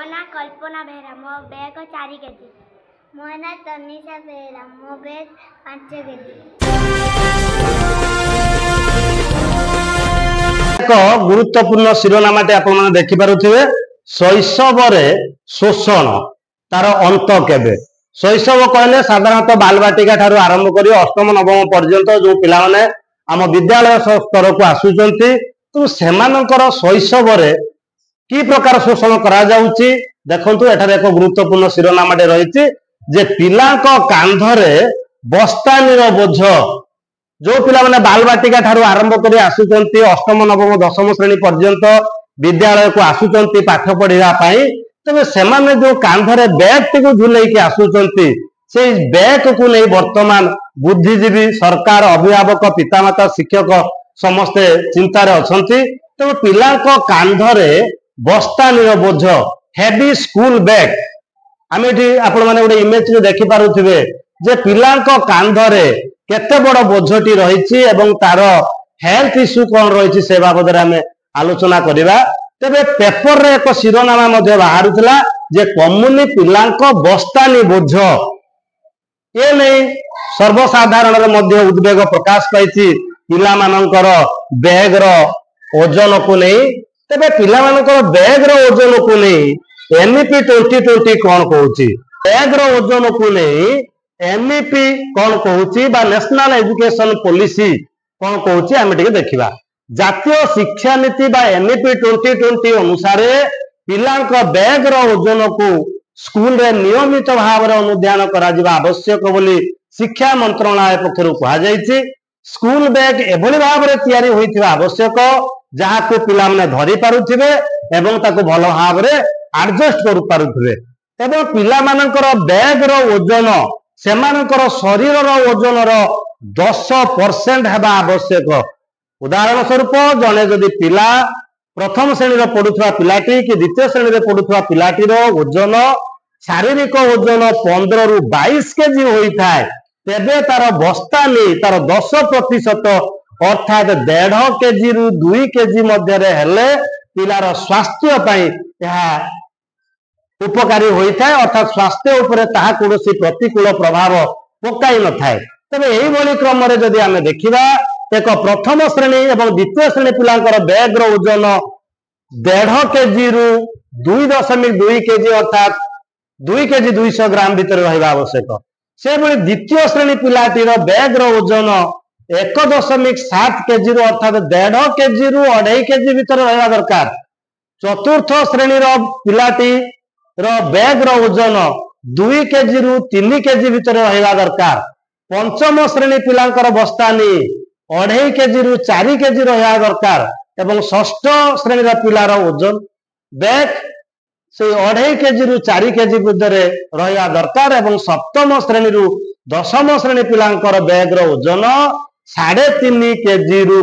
ना कल्पना बेहरा मो bag 4 KG. मो ना तनिषा बेहरा मो बैग 5 केजी। एक गुरुत्वपूर्ण शिरोनामाटे आपण माने देखि पारुथिबे शैशवरे शोषण तार अंत केबे। शैशव कहले साधारणतः बालबाटिका ठारू आरंभ करी अष्टम नवम पर्यंत जो पिला माने आम विद्यालय स्तर को आसुचंती तो सेमानकर शैशवरे की प्रकार शोषण करा जाउची देखंतु एठारे एक गुरुत्वपूर्ण शिरोनामाटे रहिछि जे पिलांक कांधरे बस्तानीर बोझ जो पिला माने बालबाटिका ठारू आरंभ करी आसुचंती अष्टम नवम दशम श्रेणी पर्यंत विद्यालय को आसुचंती पाठ पढ़िबा पई तबे सेमाने जो कांधरे बैग टिकु झुलेकी आसुचंती से बैग को नहीं वर्तमान बुद्धिजीवी सरकार अभिभावक पितामाता शिक्षक समस्ते चिंतार अछंती तो पिलांक कांधरे बस्तानीर बोझ हेवी स्कूल बैग आम ये आपण मैंने गोटे इमेज देखि पारुथिबे जे पिलांक कांधरे केते बड़ बोझटी रही तार हेल्थ इश्यू कौन रही से बाबद आम आलोचना करवा तेरे पेपर रे एक शिरोनामा मध्य बाहरुला जे कम्युनी पिलांक बस्तानी बोझ ये नहीं सर्वसाधारण मध्य उद्वेग प्रकाश पाई पिला मानकर बैग रो ओजन को नहीं तेरे पिला मानकर बैग रो ओजन को नहीं एमईपी 2020 कौन कहूची बैग रो ओजन को नहीं एमईपी कौन कहूची बा नेशनल एजुकेशन पॉलिसी कौन कहूची आम टिके देखिबा। जातीय शिक्षा नीति बा एमईपी 2020 अनुसार पिलांक बैग रो ओजन को स्कूल रे नियमित भाव रे अनुध्यान करा जिबा आवश्यक बोली शिक्षा मंत्रालय पक्षरु कहा जायछि। स्कूल बैग एभली भाव रे तयारी होइथिबा आवश्यक जहा को पिला माने धरि पारुथिबे एवं ताको भलो भाव रे एडजस्ट करू पारुथिबे एवं पिला मानकर बैग रो ओजन सेमानकर शरीर रो ओजन रो 10% हेबा आवश्यक। उदाहरण स्वरूप जने जदि पिला प्रथम श्रेणी पढ़ुवा पिलाटी कि द्वितीय श्रेणी पढ़ुवा पिलाटी ओजन शारीरिक ओजन 15 रु 22 केजी होता है तेबे तार बस्तानी तार 10% अर्थात 1.5 केजी रु 2 केजी मध्य हेले पिलार स्वास्थ्य पाई उपकारी होता है अर्थात स्वास्थ्य उपरे ताहा कोनोसी प्रतिकूल प्रभाव पकाई न थाए। तबे एही बोली क्रम रे जदि आमे देखिबा एक प्रथम श्रेणी एवं द्वितीय श्रेणी पिलांकर बैग रो ओजन 1.5 केजी रु 2.2 केजी अर्थात 2 केजी 200 ग्राम भीतर रहइबा आवश्यक। से बोली द्वितीय श्रेणी पिलाटीर बैग रो ओजन 1.7 केजी रु अर्थात 1.5 केजी रु 2.5 केजी भीतर रहइबा दरकार। चतुर्थ श्रेणी रो पिलाटी रो बैग रो ओजन 2 केजी रु 3 केजी भीतर रहइबा दरकार। पंचम श्रेणी पिलांकर बस्तानी 2.5 केजी रु 4 केजी रहइबा दरकार एवं षष्ठ श्रेणी रा पिलार ओजन बैग से 2.5 केजी रु 4 केजी मध्य रहइबा दरकार एवं सप्तम श्रेणी रु दशम श्रेणी पिलांकर बैग रो ओजन 3.5 केजी रु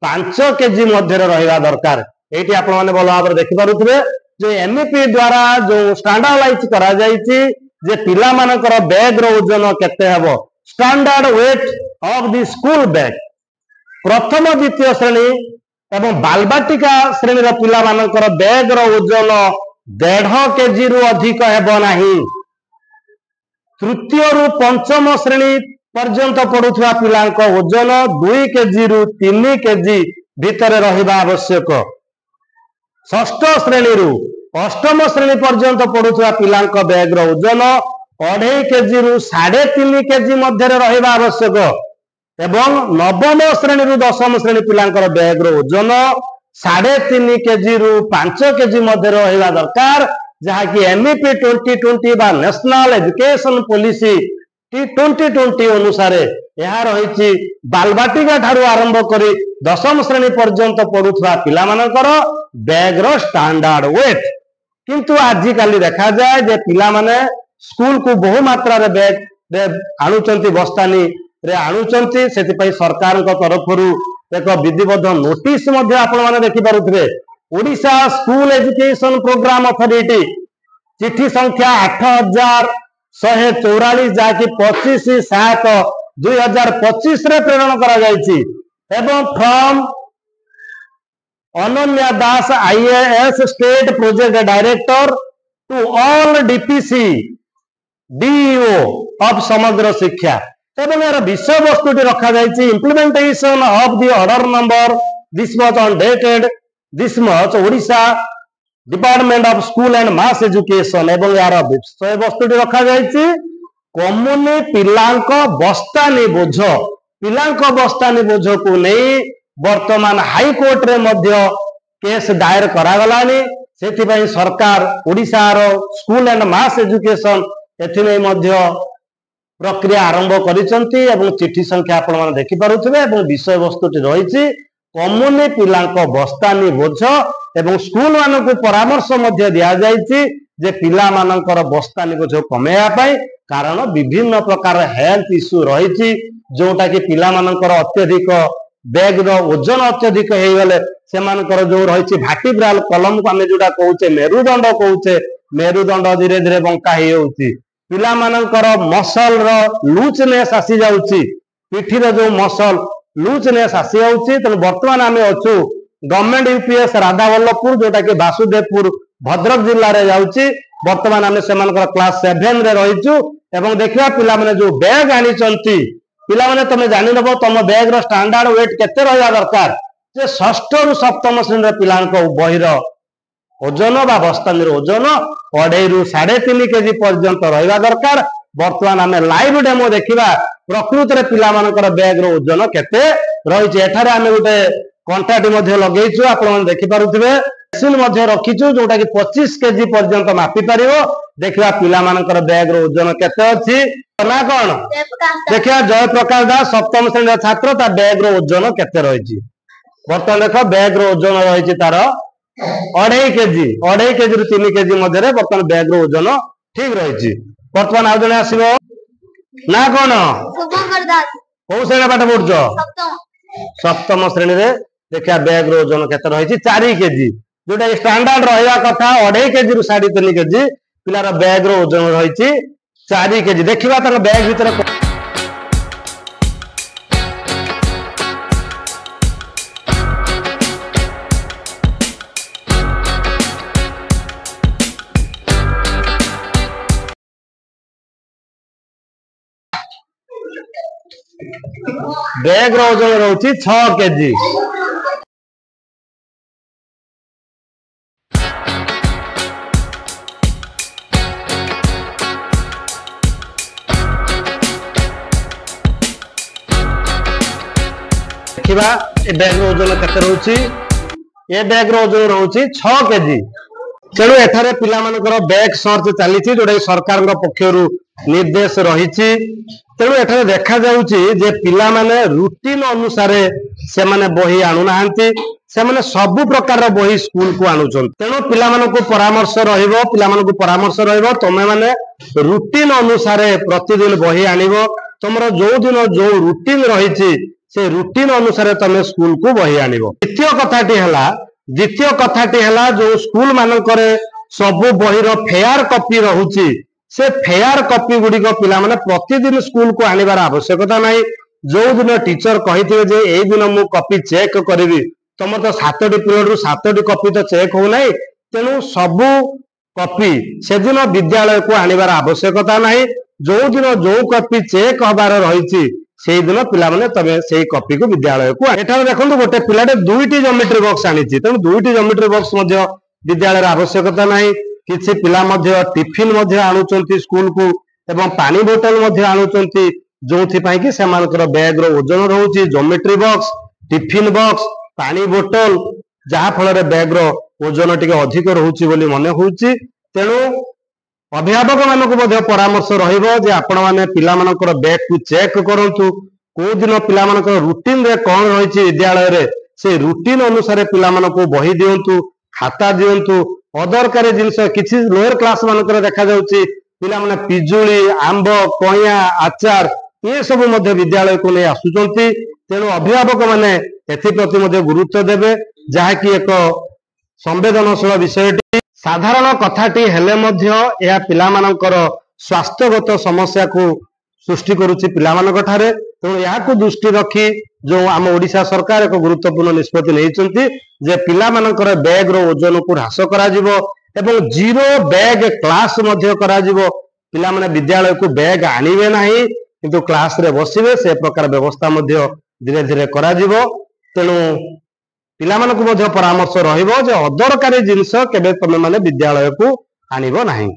5 केजी मध्य रहइबा दरकार। एठी आपण माने भलो भाबरे देखि पारुथिबे जो एमईपी द्वारा जो स्टैंडर्डाइज करा जायछि जे पिला मानकर बैग रो ओजन केते हेबो standard weight of the school bag प्रथम द्वितीय श्रेणी एवं बालबाटिका श्रेणी रो पिला मानकर बैग रो ओजन 1.5 केजी रु अधिक हेबो नाही। तृतीय रु पंचम श्रेणी पर्यंत पढ़ुवा पिलांक ओजन 2 केजी रु 3 केजी भीतर रहिबा आवश्यक। षष्ठ श्रेणी रु अष्टम श्रेणी पर्यंत पढ़ुवा पिलांक बैग रो ओजन 2.5 केजी रु 3.5 केजी मध्य रहिबा आवश्यक एवं नवम श्रेणी रु दशम श्रेणी पिलांकर बैग रो ओजन 3.5 केजी रु 5 केजी मध्य रहिबा दरकार जहा कि एमईपी 2020 बा नेशनल एजुकेशन पॉलिसी 2020 अनुसार यह रही बालबाटिका ठारू आरंभ करी दशम श्रेणी पर्यंत पढ़ुवा पिला मानकर बैग रो स्टैंडर्ड वेट किंतु आजिकाली देखा जाए जे पिला माने स्कूल को बहु मात्रा रे बैग आणुचंती बस्तानी रे आणुचंती सेति पई सरकार को तरफ एक विधिबद्ध नोटिस मध्य आपण माने देखि पारुथिबे Odisha school education programme authority चिट्ठी संख्या 8144 जाकि 25/7/2025 रे प्रेरण करा जायछि एवं from Ananya Das IAS state project director to all DPC DEO of Samagra Shiksha एवं यार विषय वस्तु रखा जाइए implementation of the order number this much on dated this much Odisha department of school and mass education एवं यार विषय वस्तु रखा जाइए कमुनी पिलांको बस्तानी बोझ पिलांको बस्तानी बोझ को नहीं वर्तमान हाईकोर्ट रे मध्य केस दायर करागलानी सेथिबाई सरकार ओडिशार स्कूल एंड मास एजुकेशन एथिमे मध्य प्रक्रिया आरंभ करिसंती एवं चिठी संख्या आपण माने देखि पारुथिबे एवं विषय वस्तुटी रहिछि कमुनी पिलांको बस्तानी बोझ एवं स्कूल मानकु परामर्श मध्य दिया जाइछि जे पिला मानकर बस्तानी बोझ कमेया पाई कारण विभिन्न प्रकार हेल्थ इश्यू रहिछि जोटा कि पिला मानकर अत्यधिक बैग रो ओजन अत्यधिक हे गले सेमानकर जो रहिछि भार्टिब्राल कलम को आमे जोटा कहउचे मेरुदंड कहउचे मेरुदंड धीरे धीरे बंका हे होउछि पिला मानकर मसल रो लूजनेस आसी जाउछि पिठी रो जो मसल लूजनेस आसी जाउछि त वर्तमान आमे अछु गवर्नमेंट यूपीएस राधावल्लभपुर जोटा कि वासुदेवपुर भद्रक जिल्ला रे जाउछि वर्तमान आमे सेमानकर क्लास 7 रे रहिछु एवं देखिया पिला माने जो बैग आनी चंती पिला माने तमे जानि नबो तम बैग रो स्टैंडर्ड वेट केते रहया दरकार जे षष्ठ रु सप्तम श्रेणी रे पिलांको बहिर ओजन बा बस्तानी ओजन 2.5 रु 3.5 केजी पर्यंत रहया दरकार वर्तमान आमे लाइव डेमो देखिबा प्रकृति रे पिला मानकर बैग रो ओजन केते रहिছে एठारे आमे गोटे कंटाटी मध्ये लगेइछु आपण माने देखि पारुथिबे मशीन मध्ये रखिछु जोटा कि 25 केजी पर्यंत मापी परियो देखिबा पिला मानकर बैग रो ओजन केते अछि ना कोन देखिया जय प्रकाश दास सप्तम श्रेणी छात्र ता बैग रो ओजन केते रहिछि वर्तमान देखो बैग रो ओजन रहिछि तार 2.5 केजी रु 3 केजी मध्ये रे वर्तमान बैग रो ओजन ठीक रहिछि वर्तमान आ जने आसीबो ना कोन शुभंकर दास को श्रेणी पाठ पढुछो सप्तम श्रेणी रे देखिया बैग रो ओजन केते रहिछि 4 केजी जोटा स्टैंडर्ड रहया कथा 2.5 केजी रु 3.5 केजी पिलार बैग रो ओजन रहिछि 4 केजी देखिबा तार बैग भीतर बैग रो ओजन रहउछि 6 केजी देखिबा ए बैग रो ओजन केते रहउछि ए बैग रो ओजन रहउछि 6 केजी तेणु एठारे पिला मानकर बैग सर्च चलीछि जोडा सरकार पक्षरु निर्देश रहिछि तेणु एठारे देखा जाउछि जे पिला माने रूटीन अनुसार से माने बही आनु नाहंती से माने सब प्रकार बही स्कूल को आनुछन तेणु पिला मानको परामर्श रहइबो तमे माने रूटीन अनुसार प्रतिदिन बही आनिबो तमरो जो दिन जो रूटीन रहिछि से रूटीन अनुसार तमे स्कूल को बही आनिबो द्वितीय कथाटी हला जो स्कूल मानकरे सब बही रो फेयर कॉपी रहुछि से फेयर कॉपी गुडी को पिला माने प्रतिदिन स्कूल को आनिबार आवश्यकता नाही जो दिन टीचर कहिथिबे जे एई दिन मु कॉपी चेक करिवि तमर तो 7टी पीरियड रु 7टी कॉपी तो चेक हो नाही तेनु सब कॉपी से दिन विद्यालय को आनिबार आवश्यकता नाही जो दिन जो कॉपी चेक हबार रहिछि सेई दिन पिला माने तबे सेई कॉपी को विद्यालय को एठार देखंतु गोटे पिलाटे 2टी ज्योमेट्री बॉक्स आनिछि तेनु 2टी ज्योमेट्री बॉक्स मध्ये विद्यालय आवश्यकता नाही किछि पिला मध्ये टिफिन मध्ये आनुचंती स्कूल को एवं पानी बोतल मध्ये आनुचंती जोथि पई कि सेमानकर बैग रो ओजन रहउछि ज्योमेट्री बॉक्स टिफिन बॉक्स पानी बोतल जहा फल रे बैग रो ओजन टिके अधिक रहउछि बोली मने होउछि तेनु अभिभावक मानक मध्ये परामर्श रहिबो जे आपण माने पिला मानकर बैग को चेक करंतु को दिन पिला मानकर रूटीन रे कोन रहिछि विद्यालय रे से रूटीन अनुसार पिला मानको बही दियंतु खाता दियंतु अदरकारी जिनस किछि लोअर क्लास मानकर देखा जाउछि पिला माने पिजुली आंब कइया आचार ये सब मध्ये विद्यालय को नै आसुचंती तेनु अभिभावक माने एथि प्रति मध्ये गुरुत्व देबे जहा कि एक संवेदनशील विषयटी साधारण कथाटी हेले मध्य या पिला मानकर स्वास्थ्यगत समस्या को सृष्टि करुछि पिला मानक ठारे तेणु याकु दृष्टि रखी जो आम ओडिशा सरकार एक गुरुत्वपूर्ण निष्पत्ति नैचंती जे पिला मानकर बैग रो ओजन को ह्रास करा जिवो ଏବଂ जीरो बैग क्लास मध्य कराजिवो पिला माने विद्यालय को बैग आनिबे नाही किंतु क्लास रे बसिबे से प्रकार व्यवस्था मध्य धीरे धीरे कराजिवो तेणु पिला मानकु मध्य परामर्श रहिबो जे अदरकारी जिंस केबे तमे माने विद्यालय को आनिबो नाही।